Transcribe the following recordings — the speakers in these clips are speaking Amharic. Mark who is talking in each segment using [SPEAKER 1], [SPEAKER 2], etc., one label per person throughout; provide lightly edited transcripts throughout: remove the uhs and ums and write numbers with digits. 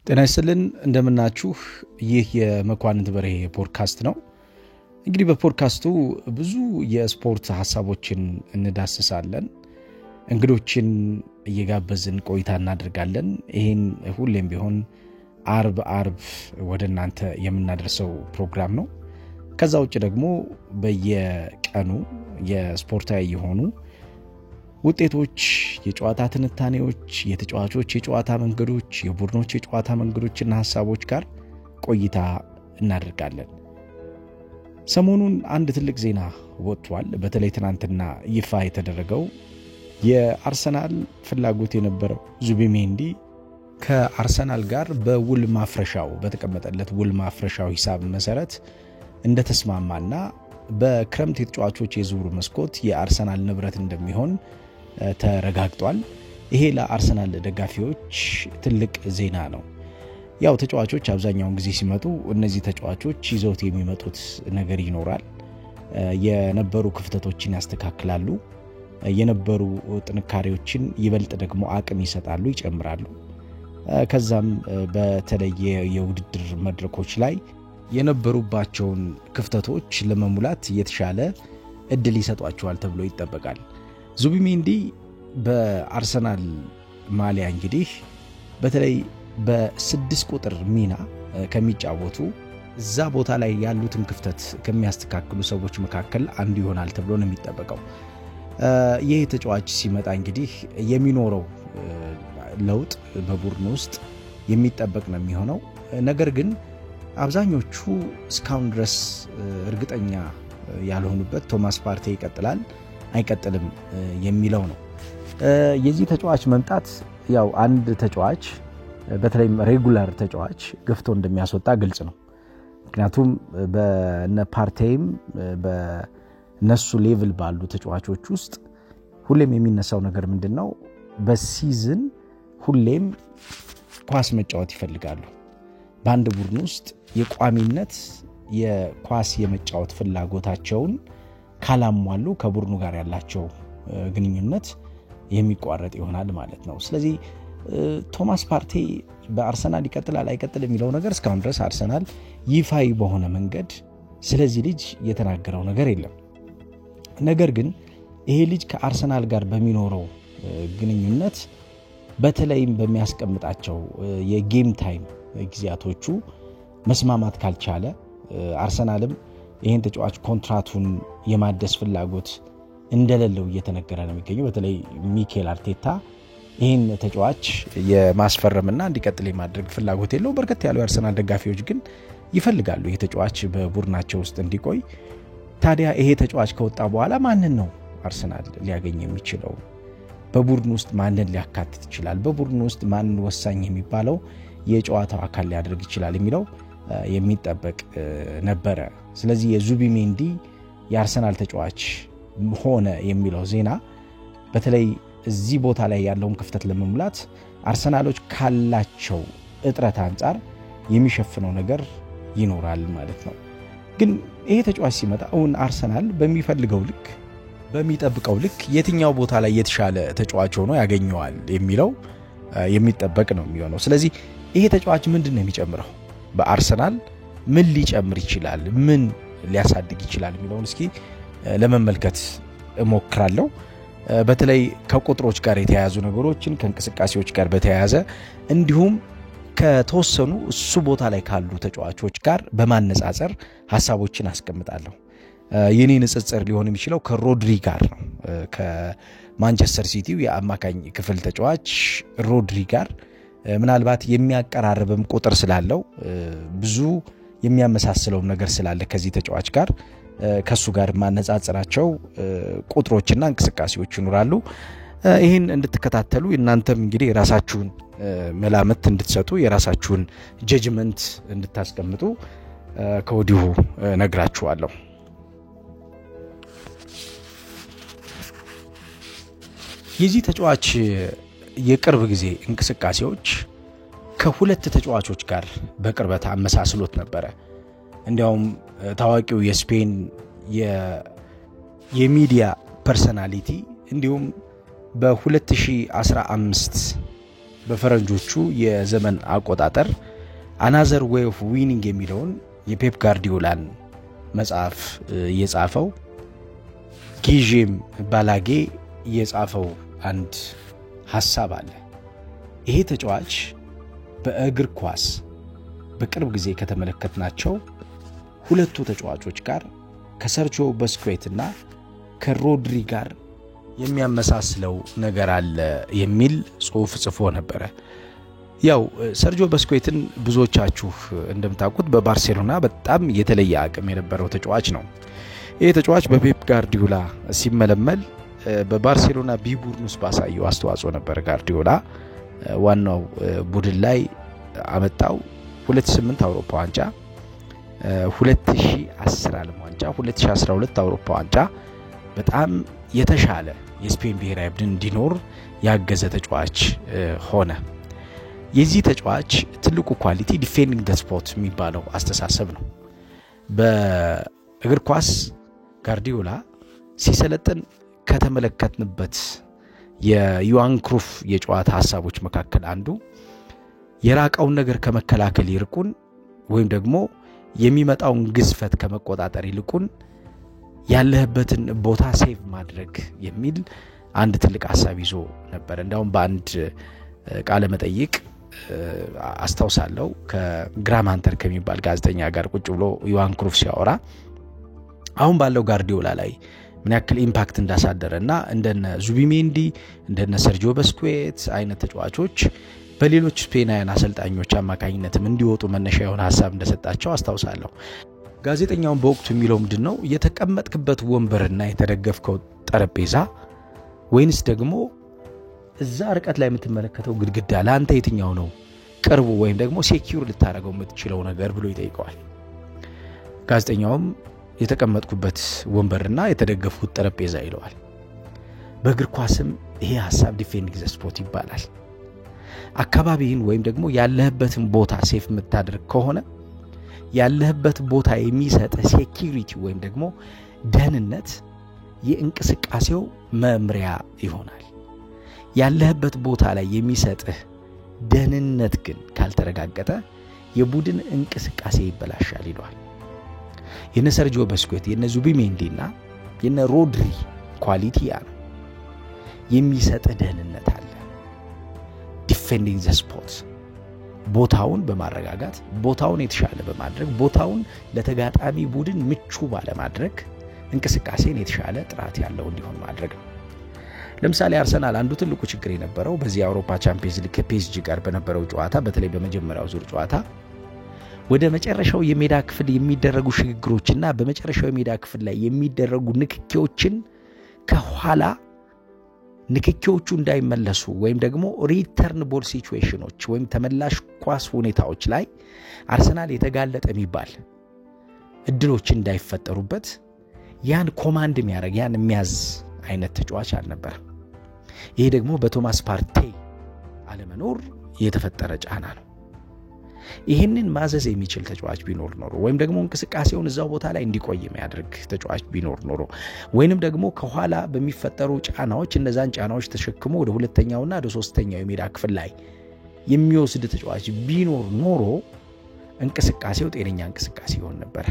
[SPEAKER 1] ጤና ይስጥልን እንደምናችሁ ይህ የመኳንንት በርሄ ፖድካስት ነው። እንግዲህ በፖድካስቱ ብዙ የስፖርት ሐሳቦችን እንዳስሳለን። እንግዶችን እየጋበዝን ቆይታ እናደርጋለን። ይሄን ሁሌም ቢሆን አርብ ወደ እናንተ የምናደርሰው ፕሮግራም ነው። ከዛ ውጭ ደግሞ በየቀኑ የስፖርታዊ የሆኑ ውጤቶች፣ የጨዋታ ትንታኔዎች፣ የተጫዋቾች የጨዋታ መንገዶች፣ የቡድኖች የጨዋታ መንገዶችና ሐሳቦች ጋር ቆይታ እናደርጋለን። ሰሞኑን አንድ ትልቅ ዜና ወጥቷል። በተለይ ትናንትና ይፋ የተደረገው የአርሰናል ፍላጎት የነበረው ዙቢሜንዲ ከአርሰናል ጋር በውል ማፍረሻው በተቀመጠለት ውል ማፍረሻው ሂሳብ መሰረት እንደተስማማና በክረምት የተጫዋቾች የዝውውር መስኮት የአርሰናል ንብረት እንደሚሆን ተረጋግጧል። ይሄ ለአርሰናል ደጋፊዎች ትልቅ ዜና ነው። ያው ተጫዋቾች አብዛኛውን ጊዜ ሲመጡ እነዚህ ተጫዋቾች ይዘውት የሚመጡት ነገር ይኖራል። የነበሩ ክፍተቶችን ያስተካክላሉ፣ የነበሩ ጥንካሬዎችን ይበልጥ ደግሞ አቅም ይሰጣሉ፣ ይጨምራሉ። ከዛም በተለየ የውድድር መድረኮች ላይ የነበሩባቸውን ክፍተቶች ለመሙላት የተሻለ እድል ይሰጧቸዋል ተብሎ ይጠበቃል። ዙቢሜንዲ በአርሰናል ማሊያ እንግዲህ በተለይ በ6 ቁጥር ሚና ከሚጫወቱ እዛ ቦታ ላይ ያሉትን ክፍተት ከሚያስተካክሉ ሰዎች መካከል አንዱ ይሆናል ተብሎ ነው የሚጠበቀው። ይህ ተጫዋች ሲመጣ እንግዲህ የሚኖረው ለውጥ በቡድን ውስጥ የሚጠበቅ ነው የሚሆነው። ነገር ግን አብዛኞቹ እስካሁን ድረስ እርግጠኛ ያልሆኑበት ቶማስ ፓርቴ ይቀጥላል አይቀጥልም የሚለው ነው። የዚህ ተጫዋች መምጣት ያው አንድ ተጫዋች በተለይም ሬጉላር ተጫዋች ገፍቶ እንደሚያስወጣ ግልጽ ነው። ምክንያቱም በነ ፓርቴም በነሱ ሌቭል ባሉ ተጫዋቾች ውስጥ ሁሌም የሚነሳው ነገር ምንድነው? በሲዝን ሁሌም ኳስ መጫወት ይፈልጋሉ። በአንድ ቡድን ውስጥ የቋሚነት የኳስ የመጫወት ፍላጎታቸውን ካላሟሉ ከቡድኑ ጋር ያላቸው ግንኙነት የሚቋረጥ ይሆናል ማለት ነው። ስለዚህ ቶማስ ፓርቴ በአርሰናል ይቀጥላል አይቀጥል የሚለው ነገር እስካሁን ድረስ አርሰናል ይፋዊ በሆነ መንገድ ስለዚህ ልጅ የተናገረው ነገር የለም። ነገር ግን ይሄ ልጅ ከአርሰናል ጋር በሚኖረው ግንኙነት በተለይም በሚያስቀምጣቸው የጌም ታይም ጊዜያቶቹ መስማማት ካልቻለ አርሰናልም ይሄን ተጫዋች ኮንትራቱን የማደስ ፍላጎት እንደሌለው እየተነገረ ነው የሚገኘው። በተለይ ሚኬል አርቴታ ይሄን ተጫዋች የማስፈረምና እንዲቀጥል የማድረግ ፍላጎት የለው። በርከት ያሉ የአርሰናል ደጋፊዎች ግን ይፈልጋሉ ይሄ ተጫዋች በቡድናቸው ውስጥ እንዲቆይ። ታዲያ ይሄ ተጫዋች ከወጣ በኋላ ማንን ነው አርሰናል ሊያገኝ የሚችለው? በቡድን ውስጥ ማንን ሊያካትት ይችላል? በቡድን ውስጥ ማን ወሳኝ የሚባለው የጨዋታው አካል ሊያደርግ ይችላል የሚለው የሚጠበቅ ነበረ። ስለዚህ የዙቢሜንዲ የአርሰናል ተጫዋች ሆነ የሚለው ዜና በተለይ እዚህ ቦታ ላይ ያለውን ክፍተት ለመሙላት አርሰናሎች ካላቸው እጥረት አንጻር የሚሸፍነው ነገር ይኖራል ማለት ነው። ግን ይሄ ተጫዋች ሲመጣ አሁን አርሰናል በሚፈልገው ልክ በሚጠብቀው ልክ የትኛው ቦታ ላይ የተሻለ ተጫዋች ሆኖ ያገኘዋል የሚለው የሚጠበቅ ነው የሚሆነው። ስለዚህ ይሄ ተጫዋች ምንድነው የሚጨምረው? በአርሰናል ምን ሊጨምር ይችላል? ምን ሊያሳድግ ይችላል የሚለውን እስኪ ለመመልከት እሞክራለሁ። በተለይ ከቁጥሮች ጋር የተያያዙ ነገሮችን ከእንቅስቃሴዎች ጋር በተያያዘ እንዲሁም ከተወሰኑ እሱ ቦታ ላይ ካሉ ተጫዋቾች ጋር በማነጻጸር ሐሳቦችን አስቀምጣለሁ። የኔ ንጽጽር ሊሆን የሚችለው ከሮድሪ ጋር ነው። ከማንቸስተር ሲቲው የአማካኝ ክፍል ተጫዋች ሮድሪ ጋር ምናልባት የሚያቀራርብም ቁጥር ስላለው ብዙ የሚያመሳስለው ነገር ስላለ ከዚህ ተጫዋች ጋር ከሱ ጋር ማነጻጸራቸው ቁጥሮችና እንቅስቃሴዎች ይኖራሉ። ይሄን እንድትከታተሉ እናንተም እንግዲህ የራሳችሁን መላምት እንድትሰጡ የራሳችሁን ጀጅመንት እንድታስቀምጡ ከወዲሁ ነግራችኋለሁ። የዚህ ተጫዋች የቅርብ ጊዜ እንቅስቃሴዎች ከሁለት ተጫዋቾች ጋር በቅርበት አመሳስሎት ነበረ። እንዲያውም ታዋቂው የስፔን የሚዲያ ፐርሰናሊቲ እንዲሁም በ2015 በፈረንጆቹ የዘመን አቆጣጠር Another Way of Winning የሚለውን የፔፕ ጋርዲዮላን መጽሐፍ የጻፈው ጊዤም ባላጌ የጻፈው አንድ ሐሳብ አለ። ይሄ ተጫዋች በእግር ኳስ በቅርብ ጊዜ ከተመለከትናቸው ሁለቱ ተጫዋቾች ጋር ከሰርጂዮ በስኩዌትና ከሮድሪ ጋር የሚያመሳስለው ነገር አለ የሚል ጽሑፍ ጽፎ ነበር። ያው ሰርጂዮ በስኩዌትን ብዙዎቻችሁ እንደምታውቁት በባርሴሎና በጣም የተለየ አቅም የነበረው ተጫዋች ነው። ይሄ ተጫዋች በፔፕ ጋርዲዮላ ሲመለመል በባርሴሎና ቢ ቡድን ውስጥ ባሳየው አስተዋጽኦ ነበር ጋርዲዮላ ዋናው ቡድን ላይ አመጣው። 2008 አውሮፓ ዋንጫ፣ 2010 ዓለም ዋንጫ፣ 2012 አውሮፓ ዋንጫ በጣም የተሻለ የስፔን ብሔራዊ ቡድን እንዲኖር ያገዘ ተጫዋች ሆነ። የዚህ ተጫዋች ትልቁ ኳሊቲ ዲፌንዲንግ ዘ ስፖት የሚባለው አስተሳሰብ ነው። በእግር ኳስ ጋርዲዮላ ሲሰለጥን ከተመለከትንበት የዮሃን ክሩፍ የጨዋታ ሐሳቦች መካከል አንዱ የራቀውን ነገር ከመከላከል ይልቁን ወይም ደግሞ የሚመጣውን ግዝፈት ከመቆጣጠር ይልቁን ያለህበትን ቦታ ሴቭ ማድረግ የሚል አንድ ትልቅ ሐሳብ ይዞ ነበር። እንዳውም በአንድ ቃለ መጠይቅ አስተውሳለሁ ከግራም ሃንተር ከሚባል ጋዜጠኛ ጋር ቁጭ ብሎ ዮሃን ክሩፍ ሲያወራ አሁን ባለው ጋርዲዮላ ላይ ምን ያክል ኢምፓክት እንዳሳደረና እንደነ ዙቢሜንዲ እንደነ ሰርጂዮ በስኩዌት አይነት ተጫዋቾች በሌሎች ስፔናውያን አሰልጣኞች አማካኝነትም እንዲወጡ መነሻ የሆነ ሐሳብ እንደሰጣቸው አስተውሳለሁ። ጋዜጠኛውን በወቅቱ የሚለው ምንድነው የተቀመጥክበት ወንበርና የተደገፍከው ጠረጴዛ ወይንስ ደግሞ እዛ ርቀት ላይ የምትመለከተው ግድግዳ ለአንተ የትኛው ነው ቅርቡ ወይም ደግሞ ሴኪዩር ልታረጋው የምትችለው ነገር ብሎ ይጠይቀዋል። ጋዜጠኛውም የተቀመጥኩበት ወንበርና የተደገፍኩት ጠረጴዛ ይለዋል። በእግር ኳስም ይሄ ሐሳብ ዲፌንዲንግ ዘ ስፖት ይባላል። አካባቢን ወይም ደግሞ ያለህበትን ቦታ ሴፍ የምታደርግ ከሆነ ያለህበት ቦታ የሚሰጥህ ሴኪዩሪቲ ወይም ደግሞ ደህንነት የእንቅስቃሴው መምሪያ ይሆናል። ያለህበት ቦታ ላይ የሚሰጥህ ደህንነት ግን ካልተረጋገጠ የቡድን እንቅስቃሴ ይበላሻል ይለዋል። የነ ሰርጂዮ በስኩዌት የነ ዙቢሜንዲና የነ ሮድሪ ኳሊቲ ያ ነው። የሚሰጥህ ደህንነት አለ። ዲፌንዲንግ ዘ ስፖት ቦታውን በማረጋጋት ቦታውን የተሻለ በማድረግ ቦታውን ለተጋጣሚ ቡድን ምቹ ባለማድረግ እንቅስቃሴን የተሻለ ጥራት ያለው እንዲሆን ማድረግ ነው። ለምሳሌ አርሰናል አንዱ ትልቁ ችግር የነበረው በዚህ የአውሮፓ ቻምፒየንስ ሊግ ከፒኤስጂ ጋር በነበረው ጨዋታ በተለይ በመጀመሪያው ዙር ጨዋታ ወደ መጨረሻው የሜዳ ክፍል የሚደረጉ ሽግግሮችና በመጨረሻው የሜዳ ክፍል ላይ የሚደረጉ ንክኪዎችን ከኋላ ንክኪዎቹ እንዳይመለሱ ወይም ደግሞ ሪተርን ቦል ሲቹዌሽኖች ወይም ተመላሽ ኳስ ሁኔታዎች ላይ አርሰናል የተጋለጠ የሚባል እድሎች እንዳይፈጠሩበት ያን ኮማንድ የሚያደርግ ያን የሚያዝ አይነት ተጫዋች አልነበረ። ይሄ ደግሞ በቶማስ ፓርቴ አለመኖር የተፈጠረ ጫና ነው። ይሄንን ማዘዝ የሚችል ተጫዋች ቢኖር ኖሮ ወይም ደግሞ እንቅስቃሴውን እዛው ቦታ ላይ እንዲቆይ የሚያደርግ ተጫዋች ቢኖር ኖሮ ወይንም ደግሞ ከኋላ በሚፈጠሩ ጫናዎች እነዛን ጫናዎች ተሸክሞ ወደ ሁለተኛውና ወደ ሶስተኛው የሜዳ ክፍል ላይ የሚወስድ ተጫዋች ቢኖር ኖሮ እንቅስቃሴው ጤነኛ እንቅስቃሴ ይሆን ነበር።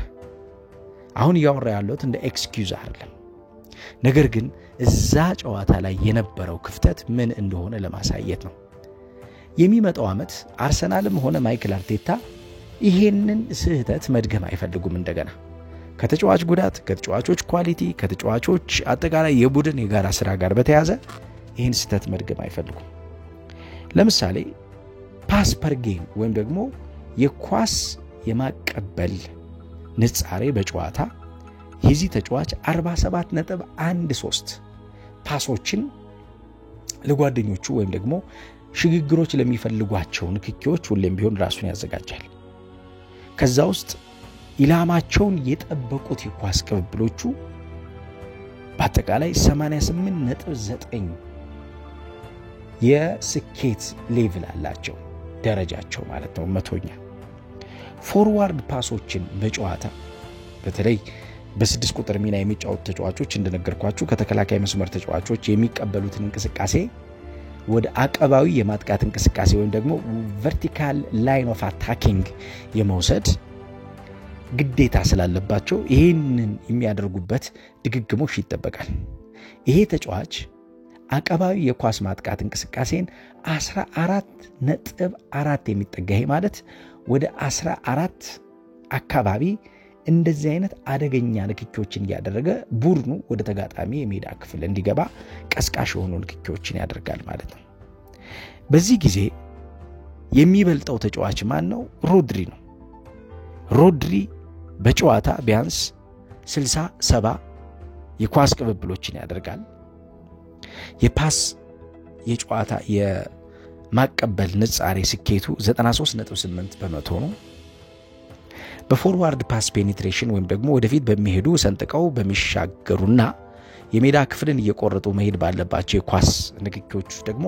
[SPEAKER 1] አሁን ያወራ ያለው እንደ ኤክስኪዩዝ አይደለም። ነገር ግን እዛ ጨዋታ ላይ የነበረው ክፍተት ምን እንደሆነ ለማሳየት ነው። የሚመጣው አመት አርሰናልም ሆነ ማይክል አርቴታ ይሄንን ስህተት መድገም አይፈልጉም። እንደገና ከተጫዋች ጉዳት፣ ከተጫዋቾች ኳሊቲ፣ ከተጫዋቾች አጠቃላይ የቡድን የጋራ ስራ ጋር በተያያዘ ይሄን ስህተት መድገም አይፈልጉም። ለምሳሌ ፓስ ፐር ጌም ወይም ደግሞ የኳስ የማቀበል ንጻሬ በጨዋታ የዚህ ተጫዋች 47.13 ፓሶችን ለጓደኞቹ ወይም ደግሞ ሽግግሮች ለሚፈልጓቸው ንክኪዎች ሁሌም ቢሆን ራሱን ያዘጋጃል። ከዛ ውስጥ ኢላማቸውን የጠበቁት የኳስ ቅብብሎቹ በአጠቃላይ 88.9 የስኬት ሌቭል አላቸው፣ ደረጃቸው ማለት ነው 100ኛ። ፎርዋርድ ፓሶችን በጨዋታ በተለይ በ6 ቁጥር ሚና የሚጫወቱ ተጫዋቾች እንደነገርኳችሁ ከተከላካይ መስመር ተጫዋቾች የሚቀበሉትን እንቅስቃሴ ወደ አቀባዊ የማጥቃት እንቅስቃሴ ወይም ደግሞ vertical line of attacking የመውሰድ ግዴታ ስላለባቸው ይሄንን የሚያደርጉበት ድግግሞሽ ይጠበቃል። ይሄ ተጫዋች አቀባዊ የኳስ ማጥቃት እንቅስቃሴን 14.4 የሚጠጋ ይሄ ማለት ወደ 14 አካባቢ እንደዚህ አይነት አደገኛ ንክኪዎችን ያደረገ ቡድኑ ወደ ተጋጣሚ የሜዳ ክፍል እንዲገባ ቀስቃሽ የሆኑ ንክኪዎችን ያደርጋል ማለት ነው። በዚህ ጊዜ የሚበልጠው ተጫዋች ማን ነው? ሮድሪ ነው። ሮድሪ በጨዋታ ቢያንስ 60-70 የኳስ ቅብብሎችን ያደርጋል። የፓስ የጨዋታ የማቀበል ንጻሬ ስኬቱ 93.8% ነው። በፎርዋርድ ፓስ ፔኔትሬሽን ወይም ደግሞ ወደፊት በሚሄዱ ሰንጥቀው በሚሻገሩና የሜዳ ክፍልን እየቆረጡ መሄድ ባለባቸው የኳስ ንክኪዎች ደግሞ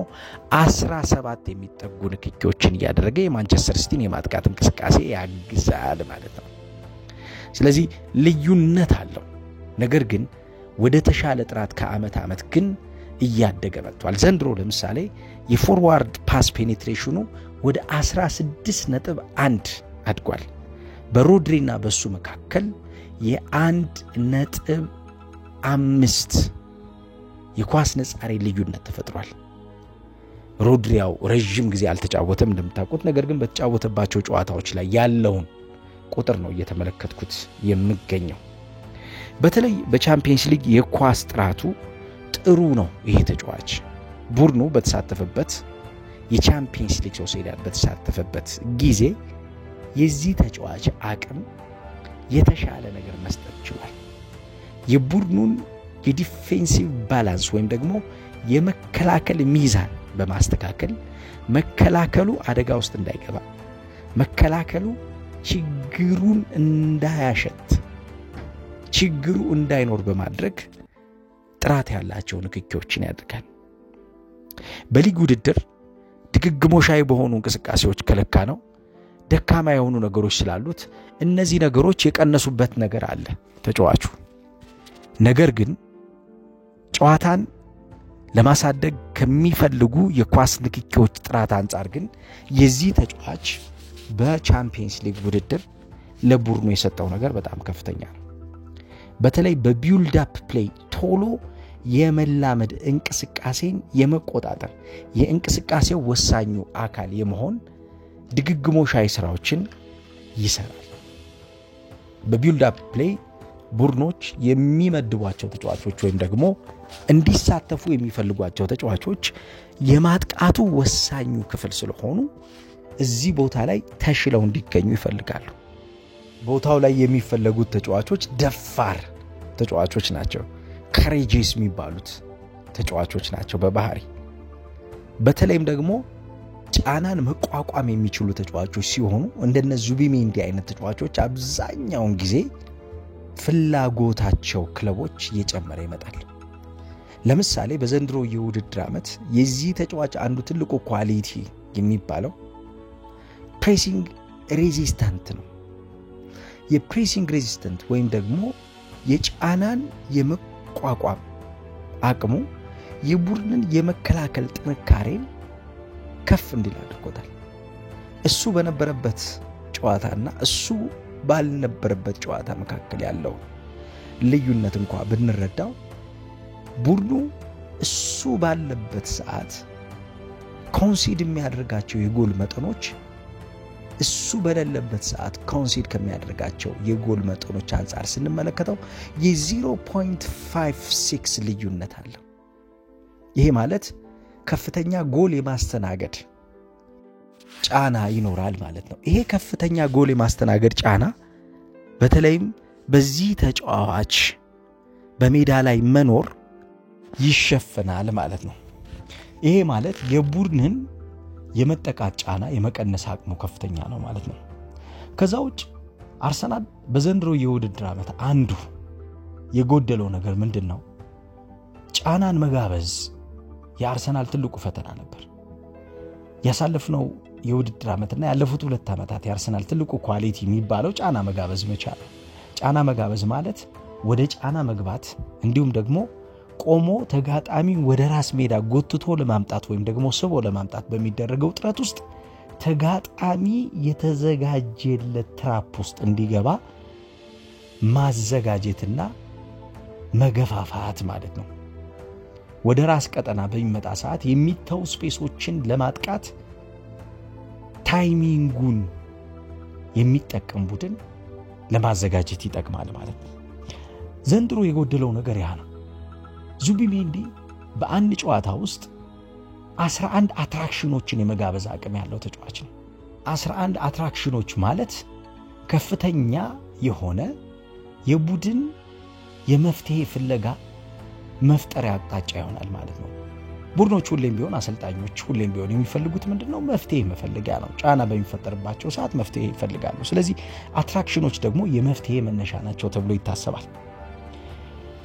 [SPEAKER 1] 17 የሚጠጉ ንክኪዎችን ያደረገ የማንቸስተር ሲቲን የማጥቃት እንቅስቃሴ ያግዛል ማለት ነው። ስለዚህ ልዩነት አለው። ነገር ግን ወደ ተሻለ ጥራት ከዓመት ዓመት ግን እያደገ መጥቷል። ዘንድሮ ለምሳሌ የፎርዋርድ ፓስ ፔኔትሬሽኑ ወደ 16.1 አድጓል። በሮድሪና በሱ መካከል የ1.5 የኳስ ንጻሬ ልዩነት ተፈጥሯል። ሮድሪያው ረጅም ጊዜ አልተጫወተም እንደምታውቁት፣ ነገር ግን በተጫወተባቸው ጨዋታዎች ላይ ያለውን ቁጥር ነው እየተመለከትኩት የምገኘው። በተለይ በቻምፒየንስ ሊግ የኳስ ጥራቱ ጥሩ ነው። ይሄ ተጫዋች ቡድኑ በተሳተፈበት የቻምፒየንስ ሊግ ሶሲዳድ በተሳተፈበት ጊዜ የዚህ ተጫዋች አቅም የተሻለ ነገር መስጠት ይችላል። የቡድኑን የዲፌንሲቭ ባላንስ ወይም ደግሞ የመከላከል ሚዛን በማስተካከል መከላከሉ አደጋ ውስጥ እንዳይገባ፣ መከላከሉ ችግሩን እንዳያሸት፣ ችግሩ እንዳይኖር በማድረግ ጥራት ያላቸው ንክኪዎችን ያደርጋል። በሊግ ውድድር ድግግሞሻዊ በሆኑ እንቅስቃሴዎች ከለካ ነው ደካማ የሆኑ ነገሮች ስላሉት እነዚህ ነገሮች የቀነሱበት ነገር አለ ተጫዋቹ። ነገር ግን ጨዋታን ለማሳደግ ከሚፈልጉ የኳስ ንክኪዎች ጥራት አንጻር ግን የዚህ ተጫዋች በቻምፒየንስ ሊግ ውድድር ለቡድኑ የሰጠው ነገር በጣም ከፍተኛ ነው። በተለይ በቢልድ አፕ ፕሌይ ቶሎ የመላመድ እንቅስቃሴን የመቆጣጠር የእንቅስቃሴው ወሳኙ አካል የመሆን ድግግሞሻዊ ስራዎችን ይሰራል። በቢልድ አፕ ፕሌይ ቡድኖች የሚመድቧቸው ተጫዋቾች ወይም ደግሞ እንዲሳተፉ የሚፈልጓቸው ተጫዋቾች የማጥቃቱ ወሳኙ ክፍል ስለሆኑ እዚህ ቦታ ላይ ተሽለው እንዲገኙ ይፈልጋሉ። ቦታው ላይ የሚፈልጉት ተጫዋቾች ደፋር ተጫዋቾች ናቸው። ካሬጂስ የሚባሉት ተጫዋቾች ናቸው በባህሪ። በተለይም ደግሞ ጫናን መቋቋም የሚችሉ ተጫዋቾች ሲሆኑ እንደነ ዙቢሜንዲ አይነት ተጫዋቾች አብዛኛውን ጊዜ ፍላጎታቸው ክለቦች እየጨመረ ይመጣል። ለምሳሌ በዘንድሮ የውድድር ዓመት የዚህ ተጫዋች አንዱ ትልቁ ኳሊቲ የሚባለው ፕሬሲንግ ሬዚስታንት ነው። የፕሬሲንግ ሬዚስታንት ወይም ደግሞ የጫናን የመቋቋም አቅሙ የቡድንን የመከላከል ጥንካሬን ከፍ እንዲል አድርጎታል። እሱ በነበረበት ጨዋታና እሱ ባልነበረበት ጨዋታ መካከል ያለው ልዩነት እንኳን ብንረዳው ቡድኑ እሱ ባለበት ሰዓት ኮንሲድ የሚያደርጋቸው የጎል መጠኖች እሱ በሌለበት ሰዓት ኮንሲድ ከሚያደርጋቸው የጎል መጠኖች አንጻር ስንመለከተው የ0.56 ልዩነት አለ። ይሄ ማለት ከፍተኛ ጎል የማስተናገድ ጫና ይኖራል ማለት ነው። ይሄ ከፍተኛ ጎል የማስተናገድ ጫና በተለይም በዚህ ተጫዋች በሜዳ ላይ መኖር ይሸፈናል ማለት ነው። ይሄ ማለት የቡድንን የመጠቃት ጫና የመቀነስ አቅሙ ከፍተኛ ነው ማለት ነው። ከዛ ውጭ አርሰናል በዘንድሮ የውድድር ዓመት አንዱ የጎደለው ነገር ምንድነው? ጫናን መጋበዝ የአርሰናል ትልቁ ፈተና ነበር። ያሳለፍነው የውድድር ዓመትና ያለፉት 2 ዓመታት የአርሰናል ትልቁ ኳሊቲ የሚባለው ጫና መጋበዝ መቻል። ጫና መጋበዝ ማለት ወደ ጫና መግባት እንዲሁም ደግሞ ቆሞ ተጋጣሚ ወደ ራስ ሜዳ ጎትቶ ለማምጣት ወይም ደግሞ ስቦ ለማምጣት በሚደረገው ጥረት ውስጥ ተጋጣሚ የተዘጋጀለት ትራፕ ውስጥ እንዲገባ ማዘጋጀትና መገፋፋት ማለት ነው። ወደ ራስ ቀጠና በሚመጣ ሰዓት የሚተው ስፔሶችን ለማጥቃት ታይሚንጉን የሚጠቀም ቡድን ለማዘጋጀት ይጠቅማል ማለት ነው። ዘንድሮ የጎደለው ነገር ያ ነው። ዙቢሜንዲ በአንድ ጨዋታ ውስጥ 11 አትራክሽኖችን የመጋበዝ አቅም ያለው ተጫዋች ነው። 11 አትራክሽኖች ማለት ከፍተኛ የሆነ የቡድን የመፍትሄ ፍለጋ መፍጠሪያ አቅጣጫ ይሆናል ማለት ነው። ቡድኖች ሁሌም ቢሆን አሰልጣኞች ሁሌም ቢሆን የሚፈልጉት ምንድነው? መፍትሄ መፈለጊያ ነው። ጫና በሚፈጠርባቸው ሰዓት መፍትሄ ይፈልጋሉ። ስለዚህ አትራክሽኖች ደግሞ የመፍትሄ መነሻ ናቸው ተብሎ ይታሰባል።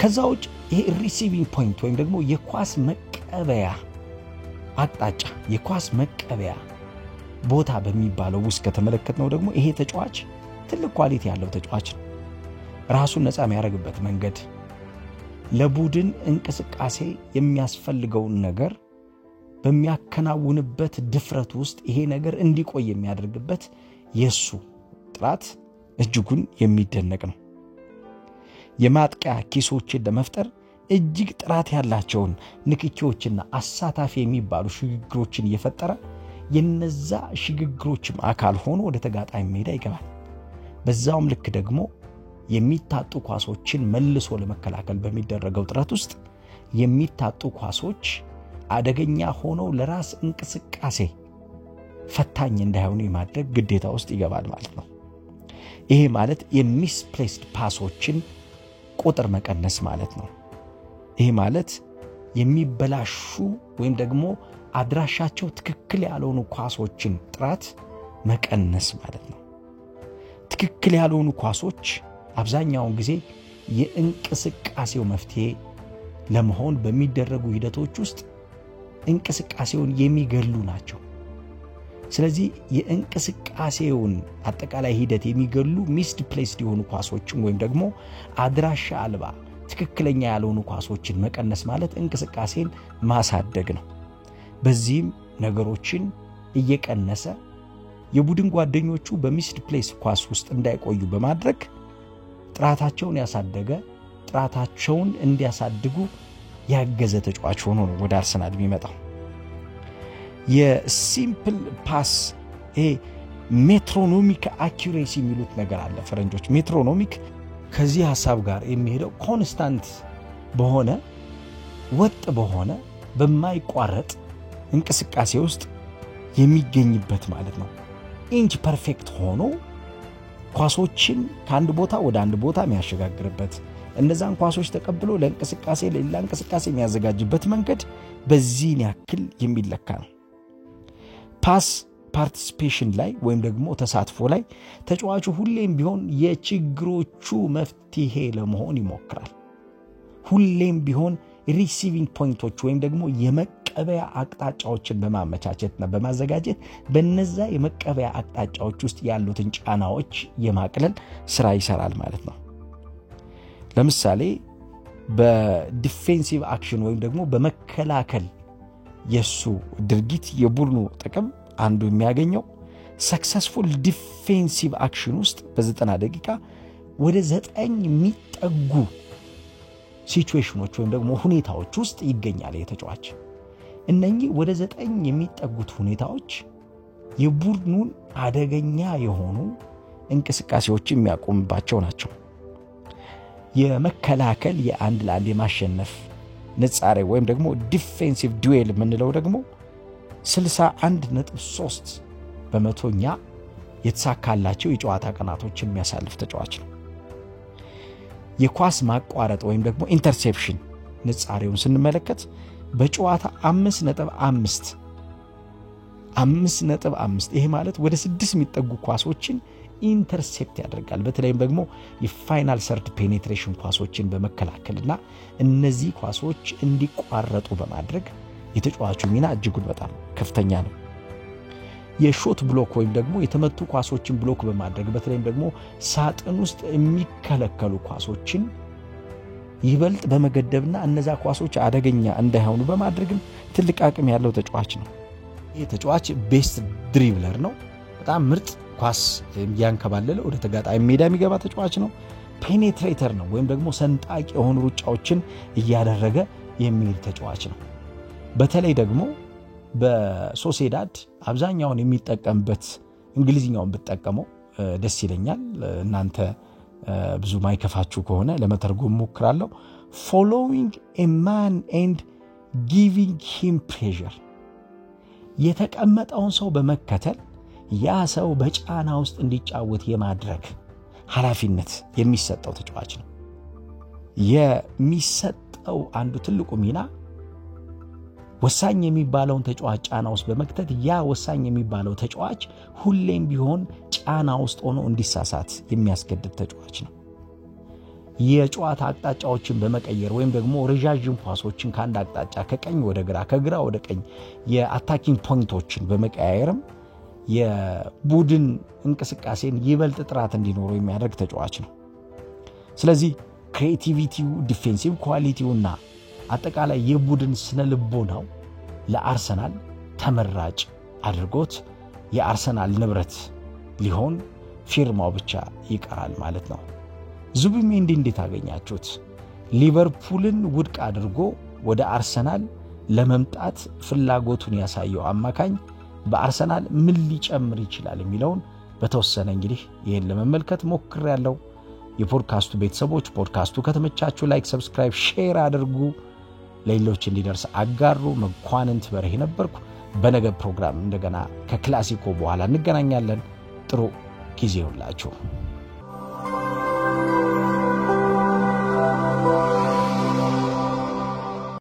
[SPEAKER 1] ከዛ ውጭ ይሄ ሪሲቪንግ ፖይንት ወይም ደግሞ የኳስ መቀበያ አቅጣጫ የኳስ መቀበያ ቦታ በሚባለው ውስጥ ከተመለከትነው ደግሞ ይሄ ተጫዋች ትልቅ ኳሊቲ ያለው ተጫዋች ነው። ራሱን ነፃ የሚያደርግበት መንገድ ለቡድን እንቅስቃሴ የሚያስፈልገውን ነገር በሚያከናውንበት ድፍረት ውስጥ ይሄ ነገር እንዲቆይ የሚያደርግበት የሱ ጥራት እጅጉን የሚደነቅ ነው። የማጥቂያ ኪሶችን ለመፍጠር እጅግ ጥራት ያላቸውን ንክኪዎችና አሳታፊ የሚባሉ ሽግግሮችን እየፈጠረ የነዛ ሽግግሮችም አካል ሆኖ ወደ ተጋጣሚ ሜዳ ይገባል። በዛውም ልክ ደግሞ የሚታጡ ኳሶችን መልሶ ለመከላከል በሚደረገው ጥረት ውስጥ የሚታጡ ኳሶች አደገኛ ሆነው ለራስ እንቅስቃሴ ፈታኝ እንዳይሆኑ የማድረግ ግዴታ ውስጥ ይገባል ማለት ነው። ይሄ ማለት የሚስፕሌስድ ፓሶችን ቁጥር መቀነስ ማለት ነው። ይሄ ማለት የሚበላሹ ወይም ደግሞ አድራሻቸው ትክክል ያልሆኑ ኳሶችን ጥራት መቀነስ ማለት ነው። ትክክል ያልሆኑ ኳሶች አብዛኛውን ጊዜ የእንቅስቃሴው መፍትሄ ለመሆን በሚደረጉ ሂደቶች ውስጥ እንቅስቃሴውን የሚገሉ ናቸው። ስለዚህ የእንቅስቃሴውን አጠቃላይ ሂደት የሚገሉ ሚስድ ፕሌስድ የሆኑ ኳሶችን ወይም ደግሞ አድራሻ አልባ ትክክለኛ ያልሆኑ ኳሶችን መቀነስ ማለት እንቅስቃሴን ማሳደግ ነው። በዚህም ነገሮችን እየቀነሰ የቡድን ጓደኞቹ በሚስድ ፕሌስ ኳስ ውስጥ እንዳይቆዩ በማድረግ ጥራታቸውን ያሳደገ ጥራታቸውን እንዲያሳድጉ ያገዘ ተጫዋች ሆኖ ነው ወደ አርሰናል የሚመጣው። የሲምፕል ፓስ ሜትሮኖሚክ አኩሬሲ የሚሉት ነገር አለ ፈረንጆች። ሜትሮኖሚክ ከዚህ ሐሳብ ጋር የሚሄደው ኮንስታንት በሆነ ወጥ በሆነ በማይቋረጥ እንቅስቃሴ ውስጥ የሚገኝበት ማለት ነው። ኢንች ፐርፌክት ሆኖ ኳሶችን ከአንድ ቦታ ወደ አንድ ቦታ የሚያሸጋግርበት እነዛን ኳሶች ተቀብሎ ለእንቅስቃሴ ለሌላ እንቅስቃሴ የሚያዘጋጅበት መንገድ በዚህን ያክል የሚለካ ነው። ፓስ ፓርቲሲፔሽን ላይ ወይም ደግሞ ተሳትፎ ላይ ተጫዋቹ ሁሌም ቢሆን የችግሮቹ መፍትሄ ለመሆን ይሞክራል። ሁሌም ቢሆን ሪሲቪንግ ፖይንቶች ወይም ደግሞ የመቀበያ አቅጣጫዎችን በማመቻቸትና በማዘጋጀት በነዛ የመቀበያ አቅጣጫዎች ውስጥ ያሉትን ጫናዎች የማቅለል ስራ ይሰራል ማለት ነው። ለምሳሌ በዲፌንሲቭ አክሽን ወይም ደግሞ በመከላከል የሱ ድርጊት የቡድኑ ጥቅም አንዱ የሚያገኘው ሰክሰስፉል ዲፌንሲቭ አክሽን ውስጥ በ90 ደቂቃ ወደ 9 የሚጠጉ ሲቹዌሽኖች ወይም ደግሞ ሁኔታዎች ውስጥ ይገኛል የተጫዋች። እነኚህ ወደ 9 የሚጠጉት ሁኔታዎች የቡድኑን አደገኛ የሆኑ እንቅስቃሴዎች የሚያቆምባቸው ናቸው። የመከላከል የአንድ ለአንድ የማሸነፍ ንጻሬ ወይም ደግሞ ዲፌንሲቭ ዱዌል የምንለው ደግሞ 61.3 በመቶኛ የተሳካላቸው የጨዋታ ቀናቶችን የሚያሳልፍ ተጫዋች ነው። የኳስ ማቋረጥ ወይም ደግሞ ኢንተርሴፕሽን ንጻሬውን ስንመለከት በጨዋታ 5.5 ይሄ ማለት ወደ 6 የሚጠጉ ኳሶችን ኢንተርሴፕት ያደርጋል። በተለይም ደግሞ የፋይናል ሰርድ ፔኔትሬሽን ኳሶችን በመከላከልና እነዚህ ኳሶች እንዲቋረጡ በማድረግ የተጫዋቹ ሚና እጅጉን በጣም ከፍተኛ ነው። የሾት ብሎክ ወይም ደግሞ የተመቱ ኳሶችን ብሎክ በማድረግ በተለይም ደግሞ ሳጥን ውስጥ የሚከለከሉ ኳሶችን ይበልጥ በመገደብና እነዛ ኳሶች አደገኛ እንዳይሆኑ በማድረግም ትልቅ አቅም ያለው ተጫዋች ነው። ይህ ተጫዋች ቤስት ድሪብለር ነው። በጣም ምርጥ ኳስ ያንከባለለ ወደ ተጋጣሚ ሜዳ የሚገባ ተጫዋች ነው። ፔኔትሬተር ነው ወይም ደግሞ ሰንጣቂ የሆኑ ሩጫዎችን እያደረገ የሚሄድ ተጫዋች ነው። በተለይ ደግሞ በሶሴዳድ አብዛኛውን የሚጠቀምበት እንግሊዝኛውን ብትጠቀመው ደስ ይለኛል። እናንተ ብዙ ማይከፋችሁ ከሆነ ለመተርጎም ሞክራለሁ። following a man and giving him pressure የተቀመጠውን ሰው በመከተል ያ ሰው በጫና ውስጥ እንዲጫወት የማድረግ ኃላፊነት የሚሰጠው ተጫዋች ነው። የሚሰጠው አንዱ ትልቁ ሚና ወሳኝ የሚባለውን ተጫዋች ጫና ውስጥ በመክተት ያ ወሳኝ የሚባለው ተጫዋች ሁሌም ቢሆን ጫና ውስጥ ሆኖ እንዲሳሳት የሚያስገድድ ተጫዋች ነው። የጨዋታ አቅጣጫዎችን በመቀየር ወይም ደግሞ ረጃጅም ኳሶችን ከአንድ አቅጣጫ ከቀኝ ወደ ግራ ከግራ ወደ ቀኝ የአታኪንግ ፖይንቶችን በመቀያየርም የቡድን እንቅስቃሴን ይበልጥ ጥራት እንዲኖረው የሚያደርግ ተጫዋች ነው። ስለዚህ ክሬቲቪቲው፣ ዲፌንሲቭ ኳሊቲውና አጠቃላይ የቡድን ስነልቦናው ለአርሰናል ተመራጭ አድርጎት የአርሰናል ንብረት ሊሆን ፊርማው ብቻ ይቀራል ማለት ነው። ዙቢሜንዲ እንዴት አገኛችሁት? ሊቨርፑልን ውድቅ አድርጎ ወደ አርሰናል ለመምጣት ፍላጎቱን ያሳየው አማካኝ በአርሰናል ምን ሊጨምር ይችላል የሚለውን በተወሰነ እንግዲህ ይሄን ለመመልከት ሞክሬያለሁ። የፖድካስቱ ቤተሰቦች ፖድካስቱ ከተመቻችሁ ላይክ፣ ሰብስክራይብ፣ ሼር አድርጉ፣ ለሌሎች እንዲደርስ አጋሩ። መኳንንት በርሄ ነበርኩ። በነገ ፕሮግራም እንደገና ከክላሲኮ በኋላ እንገናኛለን። ጥሩ ጊዜ ይሁንላችሁ።